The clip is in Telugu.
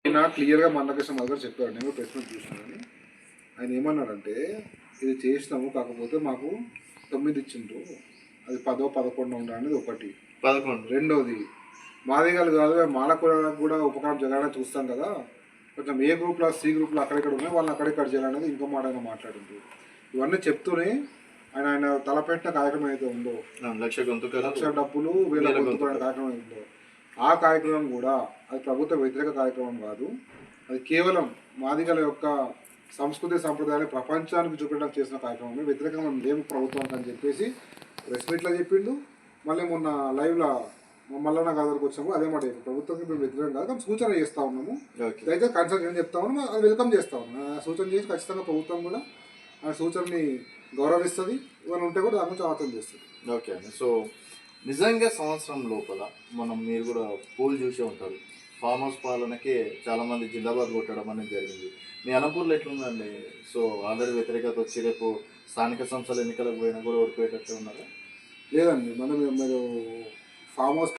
ఆయన క్లియర్గా మందకృష్ణ మధుగారు చెప్పారు, నేను ప్రెస్ మీట్ చూసినాను. ఆయన ఏమన్నారంటే ఇది చేసినాము, కాకపోతే మాకు 9 ఇచ్చిండ్రు, అది 10 11 ఉండాలనేది ఒకటి. 11 రెండోది మాదిగాలు కాదు, మాలకులకు కూడా ఉపకారం జరగాలని చూస్తాం కదా, కొంచెం ఏ గ్రూప్లో సి గ్రూప్లో అక్కడెక్కడ ఉన్నాయి వాళ్ళని అక్కడెక్కడ చేయాలనేది ఇంకో మాట ఆయన మాట్లాడింది. ఇవన్నీ చెప్తూనే ఆయన తలపెట్టిన కార్యక్రమం అయితే ఉందో, లక్ష డబ్బులు 1000 గొంతుకునే కార్యక్రమం ఉందో, ఆ కార్యక్రమం కూడా అది ప్రభుత్వ వ్యతిరేక కార్యక్రమం కాదు. అది కేవలం మాదిగల యొక్క సంస్కృతి సంప్రదాయాన్ని ప్రపంచానికి చూపించడానికి చేసిన కార్యక్రమం, వ్యతిరేకంగా లేము ప్రభుత్వానికి అని చెప్పేసి ప్రెస్ మీట్లో చెప్పిండు. మళ్ళీ మొన్న లైవ్లో మల్లన్న గారికి వచ్చినప్పుడు అదే మాట, ప్రభుత్వానికి మేము వ్యతిరేకం కాదు, కానీ సూచన చేస్తూ ఉన్నాము, అయితే కన్సల్ట్ చేయని చెప్తా ఉన్నాము, అది వెల్కమ్ చేస్తూ ఉన్నాము. సూచన చేసి ఖచ్చితంగా ప్రభుత్వం కూడా ఆ సూచనని గౌరవిస్తుంది, ఇవన్నీ ఉంటే కూడా దాని గురించి ఆలోచన చేస్తుంది. ఓకే అండి. సో నిజంగా సంవత్సరం లోపల మీరు కూడా పోల్ చూసే ఉంటారు, ఫామ్ హౌస్ పాలనకి చాలామంది జిందాబాద్ కొట్టడం అనేది జరిగింది. మీ అనంతపూర్లో ఎట్లుందండి? సో ఆల్రెడీ వ్యతిరేకత వచ్చి రేపు స్థానిక సంస్థల ఎన్నికలకు పోయినా కూడా ఓడిపోయేటట్టు ఉన్నారా? లేదండి, మనం మీరు ఫామ్ హౌస్